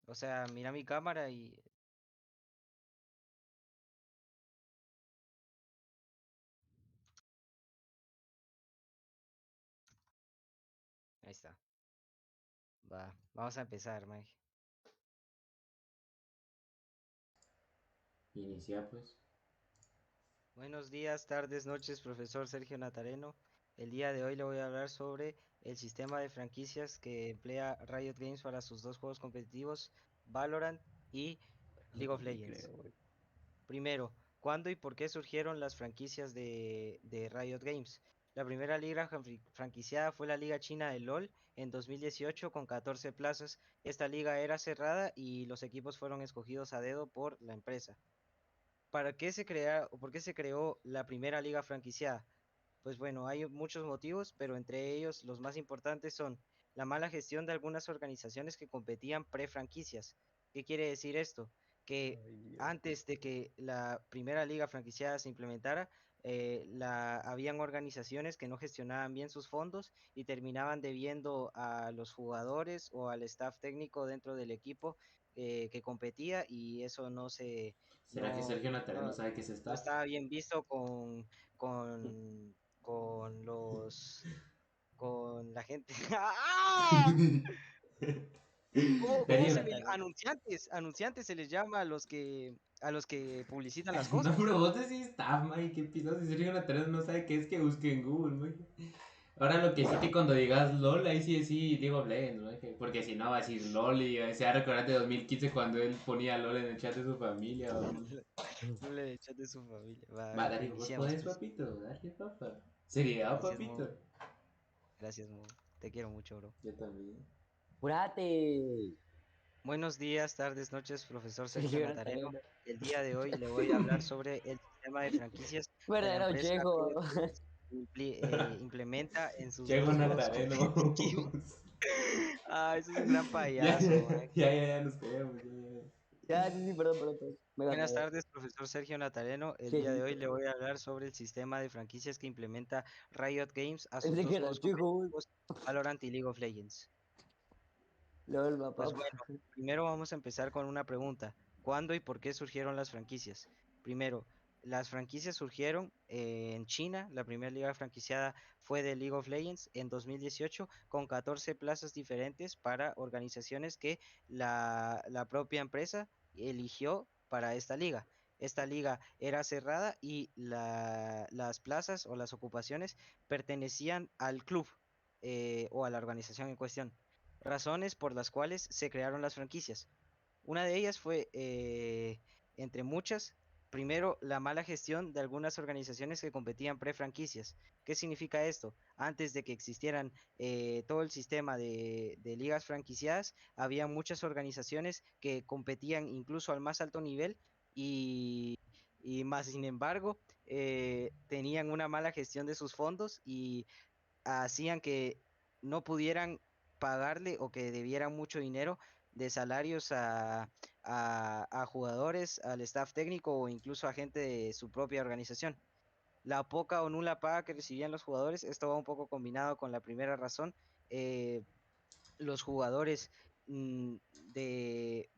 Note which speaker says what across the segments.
Speaker 1: O sea, mira mi cámara y ahí está. Va, vamos a empezar, Mike.
Speaker 2: Inicia pues.
Speaker 1: Buenos días, tardes, noches, profesor Sergio Natareno. El día de hoy le voy a hablar sobre el sistema de franquicias que emplea Riot Games para sus dos juegos competitivos, Valorant y
Speaker 2: No
Speaker 1: League of
Speaker 2: te
Speaker 1: Legends.
Speaker 2: creo, güey.
Speaker 1: Primero, ¿cuándo y por qué surgieron las franquicias de Riot Games? La primera liga franquiciada fue la Liga China de LOL en 2018 con 14 plazas. Esta liga era cerrada y los equipos fueron escogidos a dedo por la empresa. ¿Para qué se crea o por qué se creó la primera liga franquiciada? Pues bueno, hay muchos motivos, pero entre ellos los más importantes son la mala gestión de algunas organizaciones que competían pre-franquicias. ¿Qué quiere decir esto? Que
Speaker 2: Ay, Dios.
Speaker 1: antes de que la primera liga franquiciada se implementara, habían organizaciones que no gestionaban bien sus fondos y terminaban debiendo a los jugadores o al staff técnico dentro del equipo que competía y eso
Speaker 2: ¿Será que Sergio Natalino no
Speaker 1: no,
Speaker 2: sabe qué es
Speaker 1: no
Speaker 2: staff?
Speaker 1: estaba bien visto con con la gente. ¡Ah! ¿Cómo
Speaker 2: Sergio
Speaker 1: se me
Speaker 2: Natalino.
Speaker 1: anunciantes se les llama a los que publicitan las
Speaker 2: No,
Speaker 1: cosas?
Speaker 2: pero vos decís staff, man. ¿Qué piensas? Si Sergio Natalino no sabe qué es, que busque en Google, man. Ahora lo que sí, que cuando digas LOL, ahí sí sí digo of ¿no? Porque si no va a decir LOL y se va a recordar de 2015 cuando él ponía LOL en el chat de su familia.
Speaker 1: No le echan de su familia. Va,
Speaker 2: Va, Darío, vos
Speaker 1: iniciamos
Speaker 2: podés,
Speaker 1: pues.
Speaker 2: papito. Dale, papá. Seriedad,
Speaker 1: Gracias, Mo.
Speaker 2: papito.
Speaker 1: Gracias, Mo. Te quiero mucho, bro.
Speaker 2: Yo también.
Speaker 3: ¡Jurate!
Speaker 1: Buenos días, tardes, noches, profesor Sergio
Speaker 3: Sergio
Speaker 1: Natareno.
Speaker 3: Natalino.
Speaker 1: El día de hoy le voy a hablar sobre el sistema de franquicias de la
Speaker 3: Verdadero
Speaker 1: empresa
Speaker 3: checo.
Speaker 1: Riot Games implementa en sus
Speaker 2: Chego
Speaker 1: dos juegos
Speaker 2: Nazareno.
Speaker 1: competitivos. Ah, eso es un gran
Speaker 2: Ya,
Speaker 1: payaso, man.
Speaker 2: ya, nos callamos, ya.
Speaker 3: Ya, sí, sí, perdón. Me va,
Speaker 1: Buenas
Speaker 3: me va.
Speaker 1: tardes, profesor Sergio Natareno. El día de hoy le
Speaker 3: Chejito.
Speaker 1: voy a hablar sobre el sistema de franquicias que implementa Riot Games a sus
Speaker 3: Pensé que
Speaker 1: dos
Speaker 3: era
Speaker 1: juegos
Speaker 3: checo.
Speaker 1: competitivos, Valorant y League of Legends.
Speaker 3: LOL, va,
Speaker 1: Pues
Speaker 3: papá.
Speaker 1: bueno, primero vamos a empezar con una pregunta. ¿Cuándo y por qué surgieron las franquicias? Primero, las franquicias surgieron en China. La primera liga franquiciada fue de League of Legends en 2018 con 14 plazas diferentes para organizaciones que la propia empresa eligió para esta liga. Esta liga era cerrada y las plazas o las ocupaciones pertenecían al club o a la organización en cuestión. Razones por las cuales se crearon las franquicias. Una de ellas fue, entre muchas, primero, la mala gestión de algunas organizaciones que competían pre-franquicias. ¿Qué significa esto? Antes de que existieran todo el sistema de ligas franquiciadas, había muchas organizaciones que competían incluso al más alto nivel y más sin embargo tenían una mala gestión de sus fondos y hacían que no pudieran pagarle o que debieran mucho dinero de salarios a jugadores, al staff técnico o incluso a gente de su propia organización. La poca o nula paga que recibían los jugadores, esto va un poco combinado con la primera razón. Los jugadores de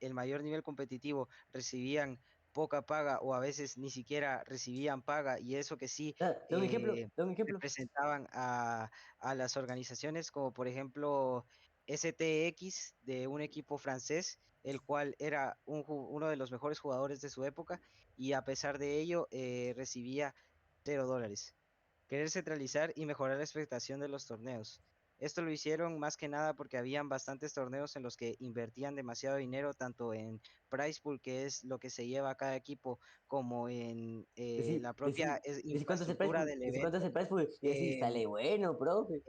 Speaker 1: el mayor nivel competitivo recibían poca paga o a veces ni siquiera recibían paga y eso que sí
Speaker 3: Dame un ejemplo, dame un ejemplo.
Speaker 1: representaban a las organizaciones como por ejemplo STX de un equipo francés, el cual era uno de los mejores jugadores de su época y a pesar de ello recibía $0. Querer centralizar y mejorar la expectación de los torneos. Esto lo hicieron más que nada porque habían bastantes torneos en los que invertían demasiado dinero, tanto en prize pool, que es lo que se lleva a cada equipo, como en la propia
Speaker 3: Decí cuánto es el price
Speaker 1: infraestructura
Speaker 3: pool.
Speaker 1: del
Speaker 3: Decí cuánto es el
Speaker 1: evento.
Speaker 3: price pool. Y decís,
Speaker 1: Eh,
Speaker 3: sale bueno, profe.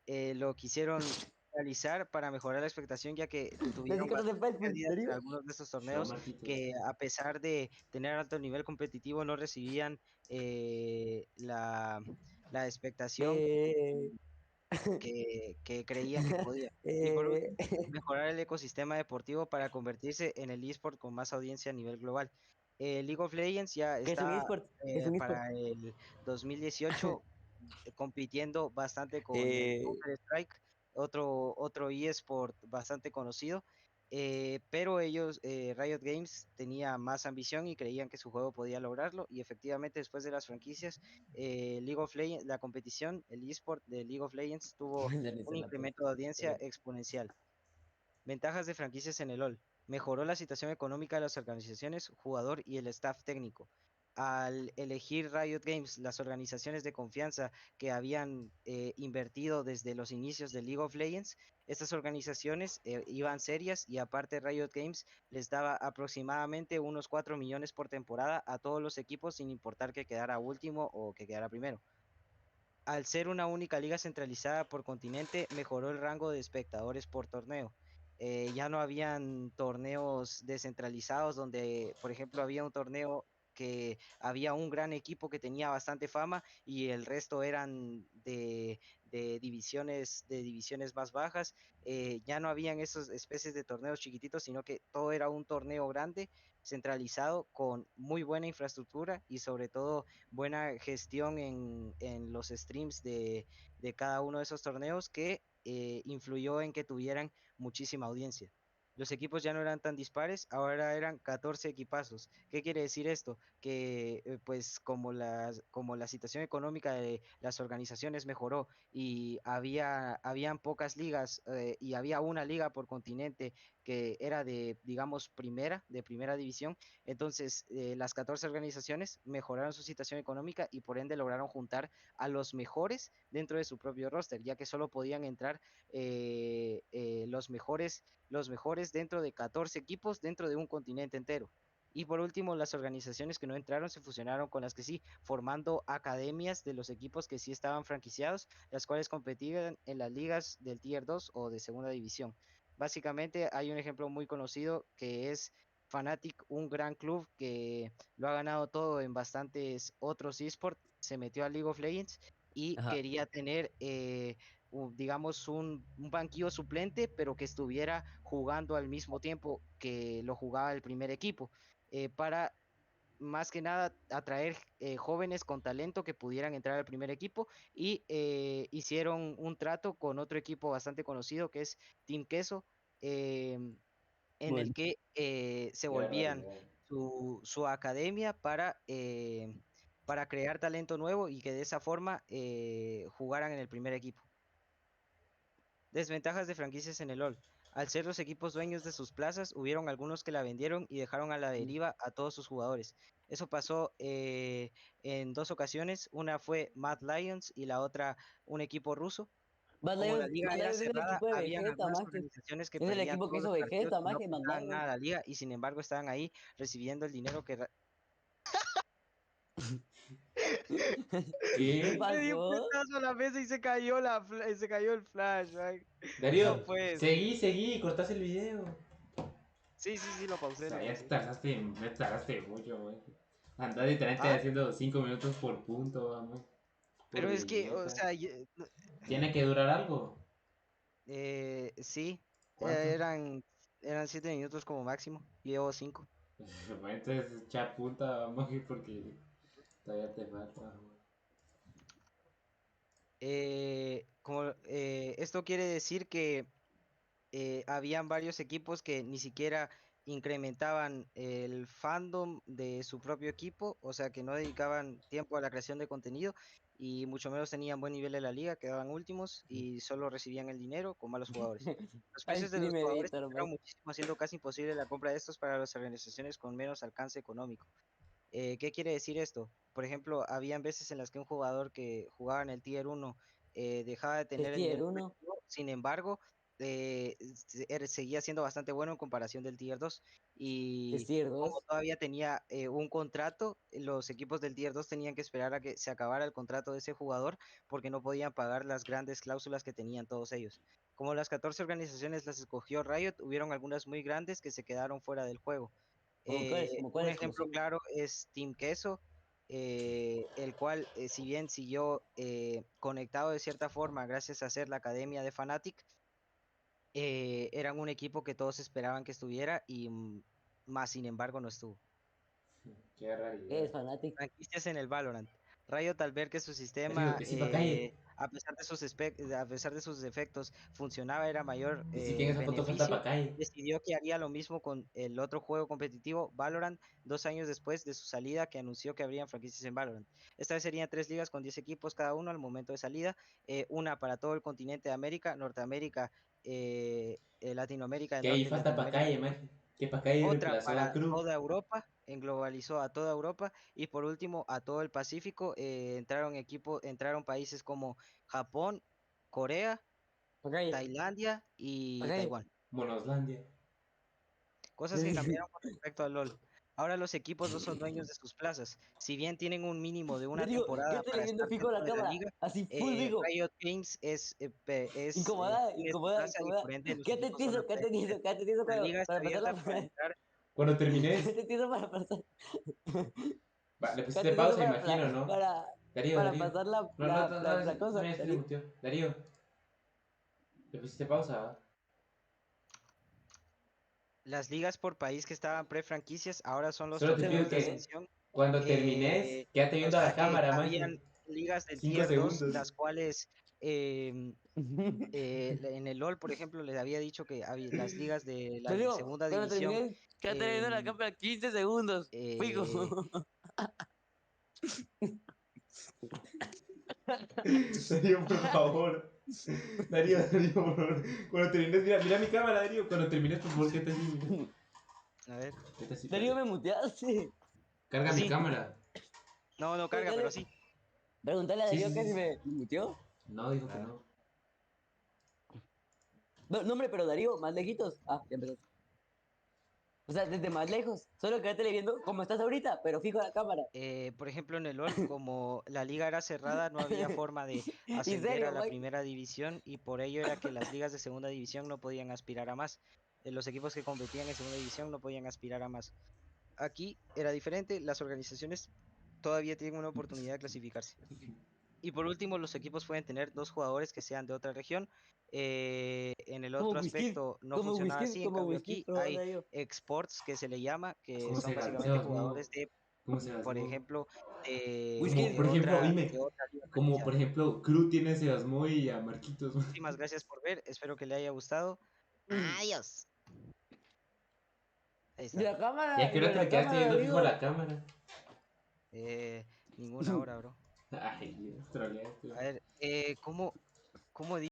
Speaker 1: eh, lo quisieron realizar para mejorar la expectación, ya que
Speaker 3: Decí
Speaker 1: tuvieron
Speaker 3: cuánto es el
Speaker 1: bastantes
Speaker 3: price pool,
Speaker 1: pérdidas en
Speaker 3: Darío.
Speaker 1: algunos de estos
Speaker 2: Show,
Speaker 1: torneos,
Speaker 2: Marquitos.
Speaker 1: que a pesar de tener alto nivel competitivo no recibían la expectación
Speaker 3: Eh,
Speaker 1: que creían que podía. Y por
Speaker 3: eh,
Speaker 1: último, mejorar el ecosistema deportivo para convertirse en el eSport con más audiencia a nivel global. League of Legends ya
Speaker 3: ¿Qué es un
Speaker 1: está
Speaker 3: eSport? ¿Qué es un eSport?
Speaker 1: para el 2018 compitiendo bastante con el
Speaker 3: Eh,
Speaker 1: Counter-Strike. otro eSport bastante conocido. Pero ellos, Riot Games, tenía más ambición y creían que su juego podía lograrlo. Y efectivamente, después de las franquicias, League of Legends, la competición, el eSport de League of Legends tuvo
Speaker 3: La risa
Speaker 1: un
Speaker 3: en la puerta.
Speaker 1: incremento de audiencia exponencial. Ventajas de franquicias en el LoL. Mejoró la situación económica de las organizaciones, jugador y el staff técnico. Al elegir Riot Games, las organizaciones de confianza que habían invertido desde los inicios de League of Legends, estas organizaciones iban serias y aparte Riot Games les daba aproximadamente unos 4 millones por temporada a todos los equipos sin importar que quedara último o que quedara primero. Al ser una única liga centralizada por continente, mejoró el rango de espectadores por torneo. Ya no habían torneos descentralizados donde, por ejemplo, había un torneo que había un gran equipo que tenía bastante fama y el resto eran de divisiones más bajas. Ya no habían esas especies de torneos chiquititos, sino que todo era un torneo grande, centralizado, con muy buena infraestructura y sobre todo buena gestión en los streams de cada uno de esos torneos que influyó en que tuvieran muchísima audiencia. Los equipos ya no eran tan dispares, ahora eran 14 equipazos. ¿Qué quiere decir esto? Que pues como la situación económica de las organizaciones mejoró y habían pocas ligas y había una liga por continente que era de, digamos, de primera división, entonces, las 14 organizaciones mejoraron su situación económica y por ende lograron juntar a los mejores dentro de su propio roster, ya que solo podían entrar los mejores dentro de 14 equipos dentro de un continente entero. Y por último, las organizaciones que no entraron se fusionaron con las que sí, formando academias de los equipos que sí estaban franquiciados, las cuales competían en las ligas del Tier 2 o de segunda división. Básicamente hay un ejemplo muy conocido que es Fnatic, un gran club que lo ha ganado todo en bastantes otros esports, se metió a League of Legends y
Speaker 3: Ajá.
Speaker 1: quería tener, digamos, un banquillo suplente, pero que estuviera jugando al mismo tiempo que lo jugaba el primer equipo, para más que nada atraer jóvenes con talento que pudieran entrar al primer equipo y hicieron un trato con otro equipo bastante conocido que es Team Queso. En el
Speaker 3: Bueno.
Speaker 1: que se
Speaker 2: Qué
Speaker 1: volvían
Speaker 2: barbaridad.
Speaker 1: su academia para crear talento nuevo y que de esa forma jugaran en el primer equipo. Desventajas de franquicias en el LoL. Al ser los equipos dueños de sus plazas, hubieron algunos que la vendieron y dejaron a la deriva a todos sus jugadores. Eso pasó en dos ocasiones. Una fue Mad Lions y la otra un equipo ruso. Como la liga
Speaker 3: Bad
Speaker 1: era
Speaker 3: Lions es el
Speaker 1: cerrada,
Speaker 3: equipo de
Speaker 1: habían
Speaker 3: Vegeta,
Speaker 1: algunas
Speaker 3: maje.
Speaker 1: organizaciones que
Speaker 3: Es el
Speaker 1: perdían
Speaker 3: equipo que
Speaker 1: todos
Speaker 3: hizo
Speaker 1: los partidos
Speaker 3: Vegeta,
Speaker 1: y no
Speaker 3: maje, Mad
Speaker 1: aportaban
Speaker 3: Lions.
Speaker 1: nada a la liga y sin embargo estaban ahí recibiendo el dinero que...
Speaker 3: ¿Qué
Speaker 2: ¿Qué?
Speaker 1: Le di un
Speaker 3: pasó?
Speaker 1: putazo a la mesa y se cayó, se cayó el flash, man. No
Speaker 2: Darío,
Speaker 1: puede ser.
Speaker 2: seguí, cortaste el video.
Speaker 1: Sí, sí, sí, lo
Speaker 2: O
Speaker 1: pausé,
Speaker 2: sea,
Speaker 1: lo
Speaker 2: ya te
Speaker 1: pausé.
Speaker 2: tardaste, me tardaste mucho, güey. Andás literalmente
Speaker 1: Ah,
Speaker 2: haciendo 5 minutos por punto, vamos. Por
Speaker 1: pero es que, o
Speaker 2: Vegeta.
Speaker 1: sea,
Speaker 2: Tiene que durar algo.
Speaker 1: sí,
Speaker 2: ¿Cuánto?
Speaker 1: eran 7 minutos como máximo. Llevo 5.
Speaker 2: Bueno, entonces echa punta, vamos, porque todavía te falta, güey.
Speaker 1: Esto quiere decir que habían varios equipos que ni siquiera incrementaban el fandom de su propio equipo, o sea que no dedicaban tiempo a la creación de contenido y mucho menos tenían buen nivel en la liga, quedaban últimos y solo recibían el dinero con malos jugadores. Los
Speaker 3: Ay,
Speaker 1: precios de los
Speaker 3: Prime
Speaker 1: jugadores
Speaker 3: Editor,
Speaker 1: fueron
Speaker 3: maje.
Speaker 1: muchísimo, haciendo casi imposible la compra de estos para las organizaciones con menos alcance económico. ¿Qué quiere decir esto? Por ejemplo, habían veces en las que un jugador que jugaba en el Tier 1 dejaba de
Speaker 3: El
Speaker 1: tener el
Speaker 3: Tier
Speaker 1: nivel
Speaker 3: 1.
Speaker 1: objetivo, sin embargo, seguía siendo bastante bueno en comparación del Tier 2.
Speaker 3: El
Speaker 1: Y
Speaker 3: Tier
Speaker 1: como
Speaker 3: 2.
Speaker 1: todavía tenía un contrato, los equipos del Tier 2 tenían que esperar a que se acabara el contrato de ese jugador porque no podían pagar las grandes cláusulas que tenían todos ellos. Como las 14 organizaciones las escogió Riot, hubieron algunas muy grandes que se quedaron fuera del juego.
Speaker 3: Como
Speaker 1: Un
Speaker 3: cuáles
Speaker 1: ejemplo
Speaker 3: conocidos.
Speaker 1: claro es Team Queso, el cual, si bien siguió conectado de cierta forma gracias a ser la academia de Fnatic, eran un equipo que todos esperaban que estuviera y más sin embargo no estuvo.
Speaker 2: Qué
Speaker 3: ¿Qué
Speaker 2: realidad.
Speaker 3: es Fanatic?
Speaker 1: Franquicias en el Valorant. Riot al ver que su
Speaker 2: Darío,
Speaker 1: sistema
Speaker 2: que sepa calle.
Speaker 1: a pesar de sus defectos, funcionaba, era mayor
Speaker 2: Dice que en esa foto falta
Speaker 1: beneficio,
Speaker 2: Pacay.
Speaker 1: decidió que haría lo mismo con el otro juego competitivo, Valorant, 2 años después de su salida, que anunció que habrían franquicias en Valorant. Esta vez serían 3 ligas con 10 equipos cada uno al momento de salida, una para todo el continente de América, Norteamérica, Latinoamérica del
Speaker 2: Que ahí
Speaker 1: Norte y
Speaker 2: falta
Speaker 1: Latinoamérica
Speaker 2: Pacay,
Speaker 1: del Sur.
Speaker 2: man. Que Pacay
Speaker 1: Otra
Speaker 2: reemplazó a
Speaker 1: para
Speaker 2: Cruz.
Speaker 1: toda Europa, englobalizó a toda Europa y por último a todo el Pacífico. Entraron países como Japón, Corea,
Speaker 3: Pacay,
Speaker 1: Tailandia y
Speaker 3: Pacay.
Speaker 1: Taiwán.
Speaker 2: Monoslandia.
Speaker 1: Cosas que cambiaron con respecto al LoL. Ahora los equipos no son dueños de sus plazas. Si bien tienen un mínimo de una
Speaker 3: Yo digo,
Speaker 1: temporada
Speaker 3: quédate
Speaker 1: para
Speaker 3: viendo
Speaker 1: estar
Speaker 3: fijo
Speaker 1: dentro
Speaker 3: la
Speaker 1: de la
Speaker 3: cámara.
Speaker 1: liga,
Speaker 3: Así, full fijo.
Speaker 1: Riot Games
Speaker 3: Incomodada,
Speaker 1: tiene su
Speaker 3: incomodada,
Speaker 1: plaza y
Speaker 3: incomodada.
Speaker 1: por ende los
Speaker 3: Quédate
Speaker 1: equipos no la
Speaker 3: tieso,
Speaker 1: pueden
Speaker 3: quédate
Speaker 1: vender.
Speaker 3: tieso, quédate tieso
Speaker 1: La liga está
Speaker 3: para pasar
Speaker 1: abierta
Speaker 3: la.
Speaker 1: para entrar.
Speaker 2: Cuando termines,
Speaker 3: Quédate tieso para pasar.
Speaker 2: le pusiste
Speaker 3: Quédate tieso
Speaker 2: pausa, imagino, ¿no? Darío,
Speaker 3: para
Speaker 2: Darío.
Speaker 3: pasar
Speaker 2: No, no, no, no,
Speaker 3: la
Speaker 2: no,
Speaker 3: cosa.
Speaker 2: ya se le
Speaker 3: Darío.
Speaker 2: mutió. Darío, le pusiste pausa, ¿va?
Speaker 1: Las ligas por país que estaban pre-franquicias ahora son los
Speaker 2: Solo te
Speaker 3: Se
Speaker 2: pido
Speaker 1: torneos de
Speaker 2: que
Speaker 3: muteé.
Speaker 1: ascensión.
Speaker 2: cuando termines, quédate
Speaker 1: O
Speaker 2: viendo a
Speaker 1: sea
Speaker 2: la
Speaker 1: que
Speaker 2: cámara,
Speaker 1: habían
Speaker 2: maje.
Speaker 1: ligas del
Speaker 2: 5
Speaker 1: Tier 2,
Speaker 2: segundos.
Speaker 1: las cuales en el LOL, por ejemplo, les había dicho que las ligas de la
Speaker 3: Darío,
Speaker 1: segunda
Speaker 3: cuando
Speaker 1: división,
Speaker 3: terminé, quédate viendo la
Speaker 1: em,
Speaker 3: cámara 15 segundos. Fijo.
Speaker 1: eh,
Speaker 2: Darío, por favor. Darío, por favor. Cuando termines, mira mi cámara, Darío. Cuando termines, por favor, quédate así, mira.
Speaker 1: a ver,
Speaker 2: Quédate así,
Speaker 3: Darío,
Speaker 2: dale.
Speaker 3: me muteaste.
Speaker 2: Carga mi
Speaker 1: así,
Speaker 2: cámara.
Speaker 1: no carga, pero
Speaker 3: Preguntale,
Speaker 1: sí.
Speaker 3: preguntale a
Speaker 2: Sí,
Speaker 3: Darío
Speaker 2: sí,
Speaker 3: que
Speaker 2: sí,
Speaker 3: si
Speaker 2: sí.
Speaker 3: me muteó.
Speaker 2: No, dijo que
Speaker 1: Ah,
Speaker 2: no.
Speaker 3: No, no, hombre, pero Darío, más lejitos. Ah, ya empezó. O sea, desde más lejos. Solo quédate viendo como estás ahorita, pero fijo la cámara.
Speaker 1: por ejemplo, en el LOL, como la liga era cerrada, no había forma de
Speaker 3: En
Speaker 1: ascender a
Speaker 3: serio,
Speaker 1: la
Speaker 3: Mike.
Speaker 1: primera división y por ello era que las ligas de segunda división no podían aspirar a más. Los equipos que competían en segunda división no podían aspirar a más. Aquí era diferente, las organizaciones todavía tienen una oportunidad de clasificarse. Y por último, los equipos pueden tener 2 jugadores que sean de otra región. En el
Speaker 3: Como
Speaker 1: otro
Speaker 3: whisky,
Speaker 1: aspecto no funciona así, en
Speaker 3: como
Speaker 1: cambio
Speaker 3: whisky,
Speaker 1: aquí
Speaker 3: pero
Speaker 1: hay
Speaker 3: Darío.
Speaker 1: exports que se le llama, que
Speaker 2: ¿Cómo
Speaker 1: son
Speaker 2: se
Speaker 1: básicamente
Speaker 2: galseos, mo?
Speaker 1: jugadores de,
Speaker 2: ¿Cómo se
Speaker 1: por
Speaker 2: gasmó?
Speaker 1: ejemplo,
Speaker 2: Como,
Speaker 3: Whisky.
Speaker 2: por ejemplo,
Speaker 1: de
Speaker 2: dime,
Speaker 1: otra liga
Speaker 2: como
Speaker 1: franquiciada.
Speaker 2: por ejemplo, Cruz tiene ese Asmo y a Marquitos.
Speaker 1: Muchísimas gracias por ver, espero que le haya gustado. Adiós. Ahí
Speaker 3: Y
Speaker 1: está.
Speaker 3: la cámara,
Speaker 2: Ya que
Speaker 3: y lo
Speaker 2: ahora
Speaker 3: de
Speaker 2: te me
Speaker 3: la
Speaker 2: quedaste
Speaker 3: cámara,
Speaker 2: viendo fijo a
Speaker 3: Darío.
Speaker 2: la cámara.
Speaker 1: Ninguna hora, bro.
Speaker 2: Ay, Dios, troleaste.
Speaker 1: A ver, ¿cómo